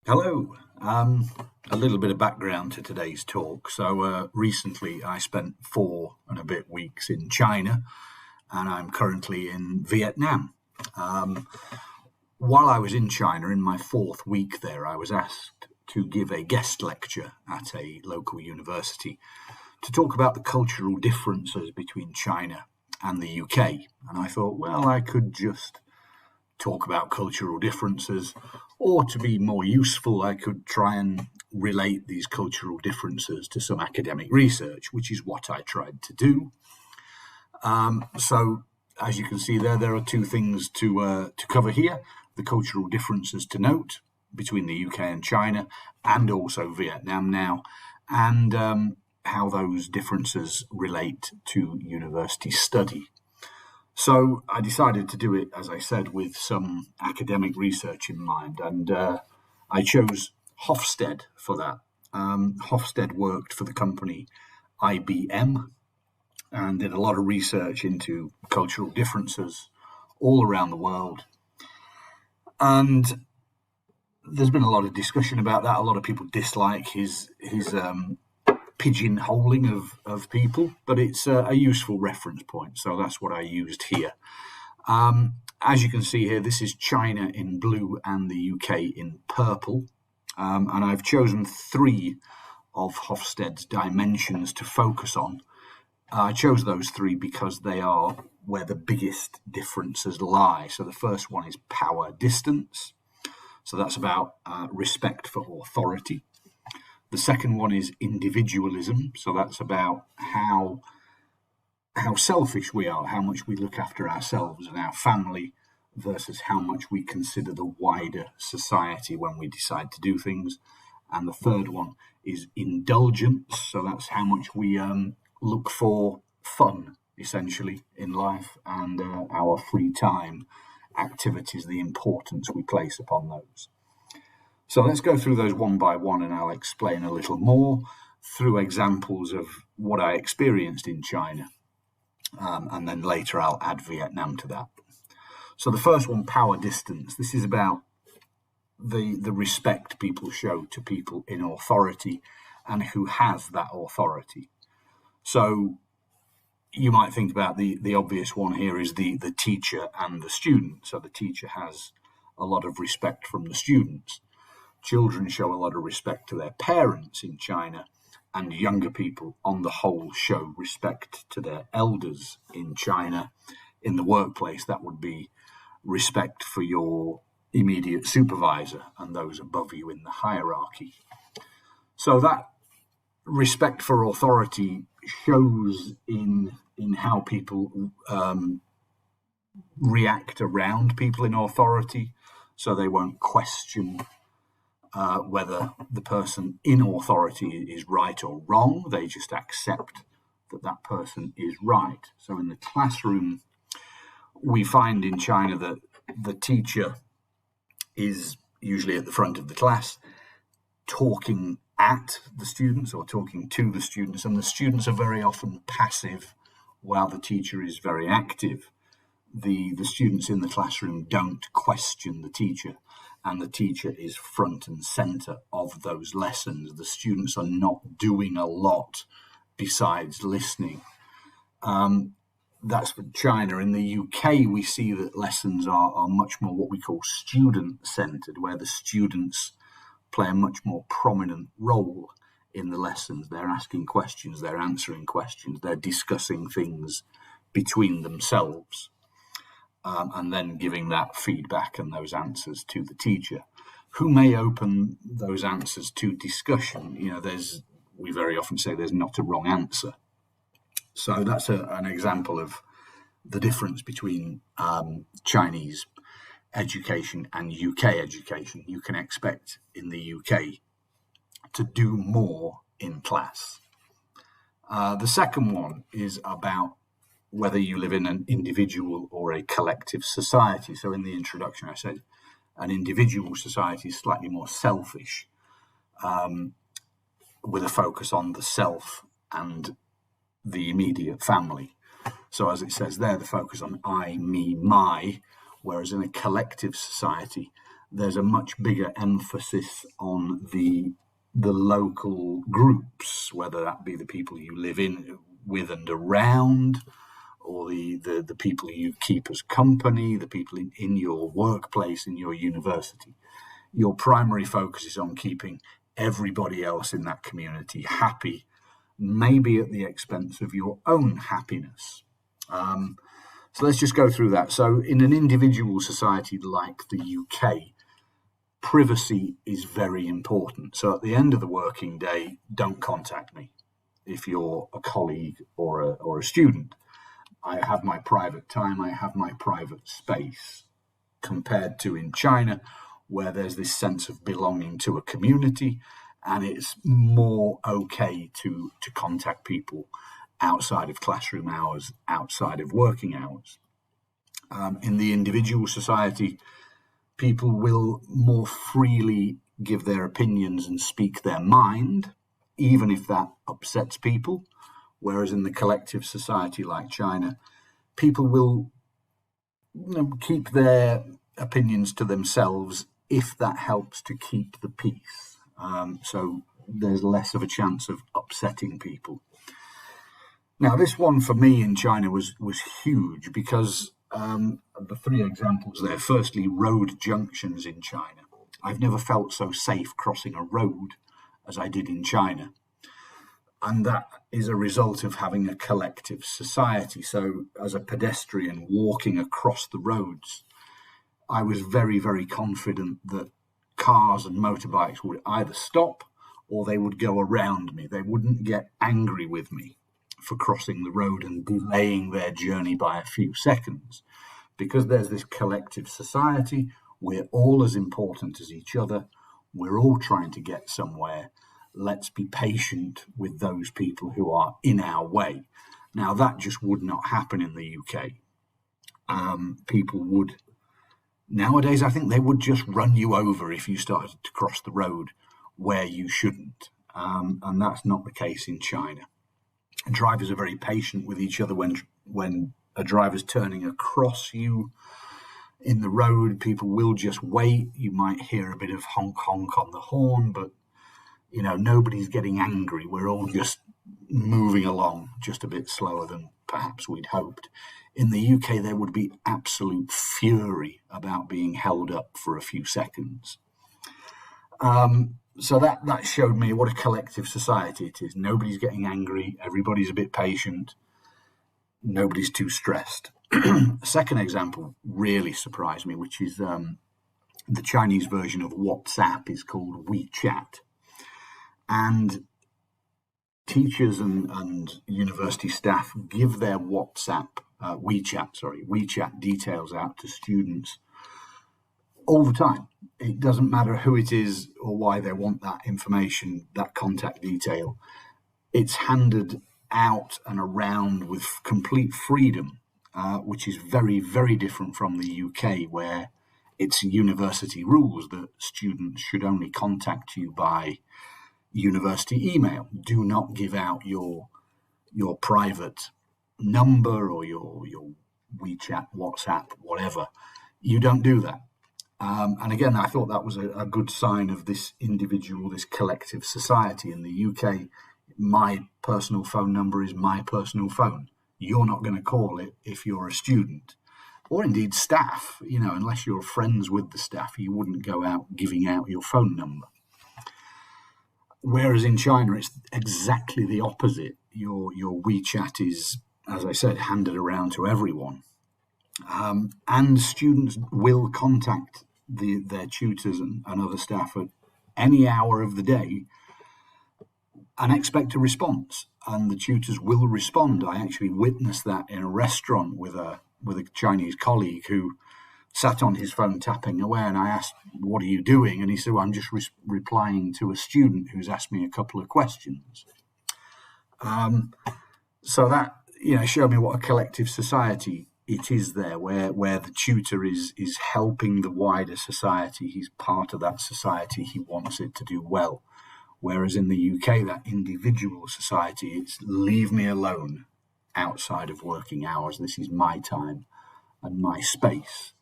Hello. A little bit of background to today's talk. Recently I spent 4 and a bit weeks in China, and I'm currently in Vietnam. While I was in China, in my 4th week there, I was asked to give a guest lecture at a local university to talk about the cultural differences between China and the UK. And I thought, well, I could just talk about cultural differences, or to be more useful, I could try and relate these cultural differences to some academic research, which is what I tried to do. So, as you can see there are two things to cover here: the cultural differences to note between the UK and China, and also Vietnam now, and how those differences relate to university study. So I decided to do it, as I said, with some academic research in mind, and I chose Hofstede for that. Hofstede worked for the company IBM and did a lot of research into cultural differences all around the world. And there's been a lot of discussion about that. A lot of people dislike his pigeonholing of people, but it's a useful reference point, so that's what I used here. As you can see here, this is China in blue and the UK in purple, and I've chosen 3 of Hofstede's dimensions to focus on. I chose those 3 because they are where the biggest differences lie. So the first one is power distance, so that's about respect for authority. The second one is individualism, so that's about how selfish we are, how much we look after ourselves and our family versus how much we consider the wider society when we decide to do things. And the third one is indulgence, so that's how much we look for fun, essentially, in life, and our free time activities, the importance we place upon those. So let's go through those one by one, and I'll explain a little more through examples of what I experienced in China. And then later I'll add Vietnam to that. So the first one, power distance. This is about the respect people show to people in authority and who has that authority. So you might think about the obvious one here is the teacher and the student. So the teacher has a lot of respect from the students. Children show a lot of respect to their parents in China, and younger people, on the whole, show respect to their elders in China. In the workplace, that would be respect for your immediate supervisor and those above you in the hierarchy. So that respect for authority shows in how people react around people in authority, so they won't question whether the person in authority is right or wrong. They just accept that person is right. So in the classroom, we find in China that the teacher is usually at the front of the class talking at the students or talking to the students, and the students are very often passive while the teacher is very active. The students in the classroom don't question the teacher, and the teacher is front and center of those lessons. The students are not doing a lot besides listening. That's for China. In the UK, we see that lessons are much more what we call student-centered, where the students play a much more prominent role in the lessons. They're asking questions, they're answering questions, they're discussing things between themselves. And then giving that feedback and those answers to the teacher, who may open those answers to discussion. We very often say there's not a wrong answer. So that's an example of the difference between Chinese education and UK education. You can expect in the UK to do more in class. The second one is about whether you live in an individual or a collective society. So in the introduction, I said an individual society is slightly more selfish, with a focus on the self and the immediate family. So as it says there, the focus on I, me, my, whereas in a collective society, there's a much bigger emphasis on the local groups, whether that be the people you live in with and around, or the people you keep as company, the people in your workplace, in your university. Your primary focus is on keeping everybody else in that community happy, maybe at the expense of your own happiness. So let's just go through that. So in an individual society like the UK, privacy is very important. So at the end of the working day, don't contact me if you're a colleague or a student. I have my private time, I have my private space, compared to in China, where there's this sense of belonging to a community, and it's more okay to contact people outside of classroom hours, outside of working hours. In the individual society, people will more freely give their opinions and speak their mind, even if that upsets people. Whereas in the collective society like China, people will keep their opinions to themselves if that helps to keep the peace. So there's less of a chance of upsetting people. Now, this one for me in China was huge because the three examples there. Firstly, road junctions in China. I've never felt so safe crossing a road as I did in China. And that is a result of having a collective society. So as a pedestrian walking across the roads, I was very, very confident that cars and motorbikes would either stop or they would go around me. They wouldn't get angry with me for crossing the road and delaying their journey by a few seconds. Because there's this collective society, we're all as important as each other. We're all trying to get somewhere. Let's be patient with those people who are in our way. Now, that just would not happen in the UK. People would, nowadays, I think they would just run you over if you started to cross the road where you shouldn't. And that's not the case in China. Drivers are very patient with each other. When a driver's turning across you in the road, people will just wait. You might hear a bit of honk honk on the horn, but nobody's getting angry. We're all just moving along just a bit slower than perhaps we'd hoped. In the UK, there would be absolute fury about being held up for a few seconds. So that showed me what a collective society it is. Nobody's getting angry. Everybody's a bit patient. Nobody's too stressed. Second example really surprised me, which is the Chinese version of WhatsApp is called WeChat. And teachers and university staff give their WeChat details out to students all the time. It doesn't matter who it is or why they want that information, that contact detail. It's handed out and around with complete freedom, which is very, very different from the UK, where it's university rules that students should only contact you by university email. Do not give out your private number or your WeChat, WhatsApp, whatever. You don't do that. And again, I thought that was a good sign of this individual, this collective society. In the UK, my personal phone number is my personal phone. You're not going to call it if you're a student, or indeed staff. Unless you're friends with the staff, you wouldn't go out giving out your phone number. Whereas in China, it's exactly the opposite. Your WeChat is, as I said, handed around to everyone. And students will contact their tutors and other staff at any hour of the day and expect a response. And the tutors will respond. I actually witnessed that in a restaurant with a Chinese colleague who sat on his phone tapping away, and I asked, "What are you doing?" And he said, "Well, I'm just replying to a student who's asked me a couple of questions." So that showed me what a collective society it is there, where the tutor is helping the wider society. He's part of that society. He wants it to do well. Whereas in the UK, that individual society, it's leave me alone outside of working hours. This is my time and my space.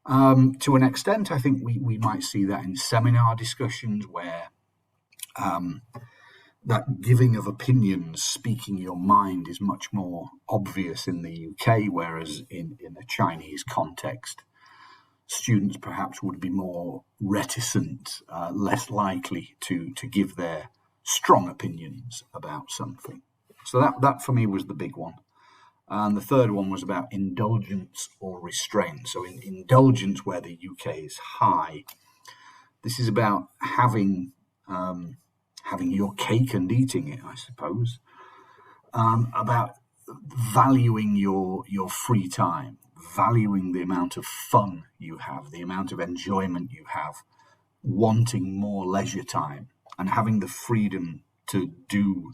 To an extent, I think we might see that in seminar discussions where that giving of opinions, speaking your mind, is much more obvious in the UK, whereas in a Chinese context, students perhaps would be more reticent, less likely to give their strong opinions about something. So that for me was the big one. And the third one was about indulgence or restraint. So in indulgence, where the UK is high, this is about having your cake and eating it, I suppose. About valuing your free time, valuing the amount of fun you have, the amount of enjoyment you have, wanting more leisure time, and having the freedom to do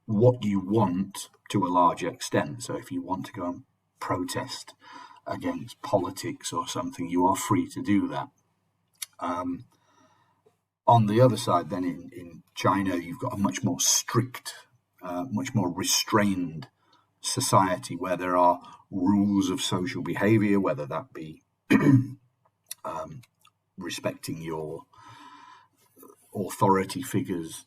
what you want to a large extent. So if you want to go and protest against politics or something, you are free to do that. On the other side, then in China, you've got a much more strict, much more restrained society where there are rules of social behavior, whether that be respecting your authority figures.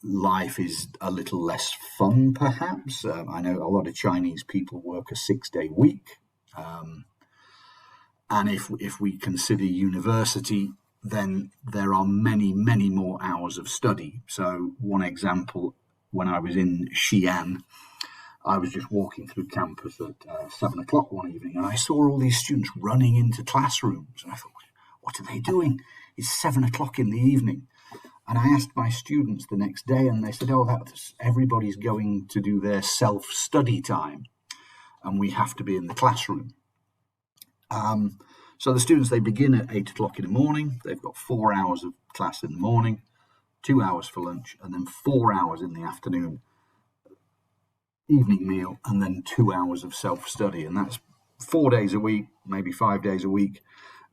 Life is a little less fun, perhaps. I know a lot of Chinese people work a 6-day week. And if we consider university, then there are many, many more hours of study. So one example, when I was in Xi'an, I was just walking through campus at 7 o'clock one evening, and I saw all these students running into classrooms. And I thought, what are they doing? It's 7 o'clock in the evening. And I asked my students the next day, and they said, everybody's going to do their self-study time, and we have to be in the classroom. So the students, they begin at 8 o'clock in the morning. They've got 4 hours of class in the morning, 2 hours for lunch, and then 4 hours in the afternoon, evening meal, and then 2 hours of self-study. And that's 4 days a week, maybe 5 days a week.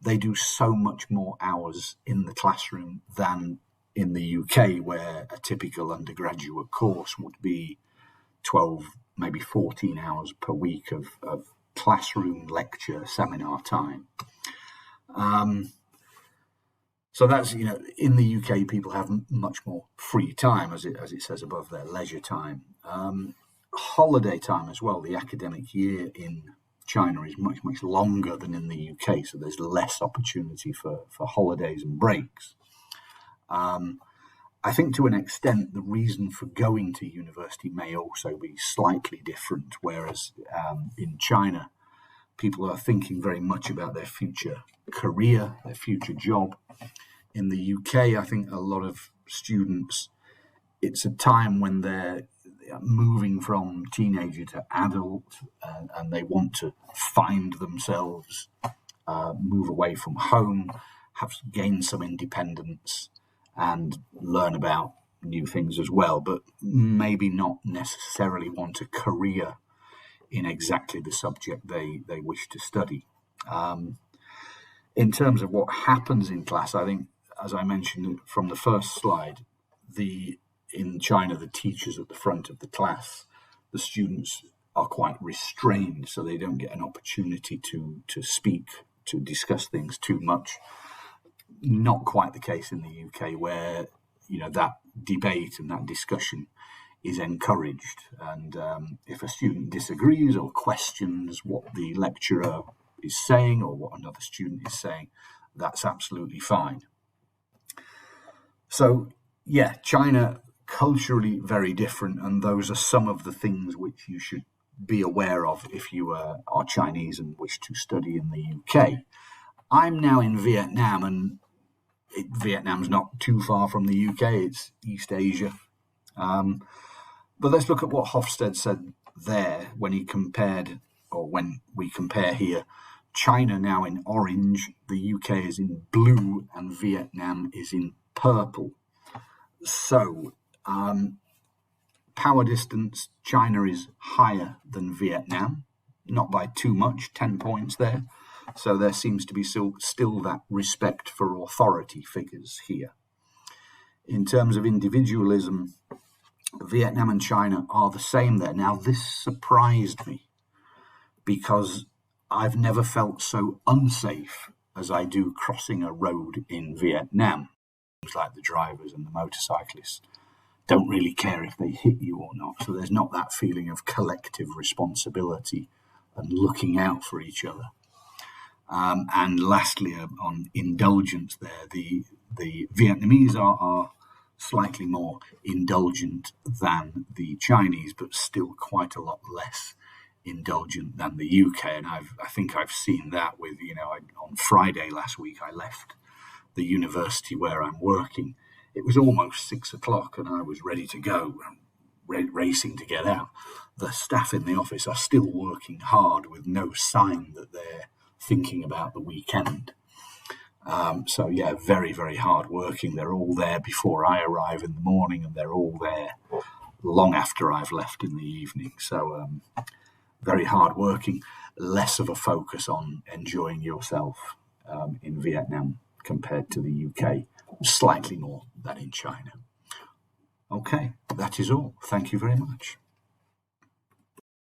They do so much more hours in the classroom than in the UK, where a typical undergraduate course would be 12, maybe 14 hours per week of classroom, lecture, seminar time. So that's, in the UK, people have much more free time, as it says above there, leisure time. Holiday time as well. The academic year in China is much, much longer than in the UK, so there's less opportunity for holidays and breaks. I think to an extent, the reason for going to university may also be slightly different, whereas in China, people are thinking very much about their future career, their future job. In the UK, I think a lot of students, it's a time when they're moving from teenager to adult, and they want to find themselves, move away from home, gain some independence, and learn about new things as well, but maybe not necessarily want a career in exactly the subject they wish to study. In terms of what happens in class, I think, as I mentioned from the first slide, in China, the teachers at the front of the class, the students are quite restrained, so they don't get an opportunity to speak, to discuss things too much. Not quite the case in the UK, where that debate and that discussion is encouraged, and if a student disagrees or questions what the lecturer is saying or what another student is saying, that's absolutely fine. So China, culturally very different, and those are some of the things which you should be aware of if you are Chinese and wish to study in the UK. I'm now in Vietnam, and Vietnam's not too far from the UK. It's East Asia. But let's look at what Hofstede said there when we compare here. China now in orange, the UK is in blue, and Vietnam is in purple. So, power distance, China is higher than Vietnam, not by too much, 10 points there. So there seems to be still that respect for authority figures here. In terms of individualism, Vietnam and China are the same there. Now, this surprised me because I've never felt so unsafe as I do crossing a road in Vietnam. It's like the drivers and the motorcyclists don't really care if they hit you or not. So there's not that feeling of collective responsibility and looking out for each other. And lastly, on indulgence there, the Vietnamese are slightly more indulgent than the Chinese, but still quite a lot less indulgent than the UK. And I think I've seen that with, on Friday last week, I left the university where I'm working. It was almost 6 o'clock and I was ready to go, racing to get out. The staff in the office are still working hard with no sign that they're thinking about the weekend. So yeah, very, very hard working. They're all there before I arrive in the morning and they're all there long after I've left in the evening. So very hard working, less of a focus on enjoying yourself in Vietnam compared to the UK, slightly more than in China. Okay, that is all. Thank you very much.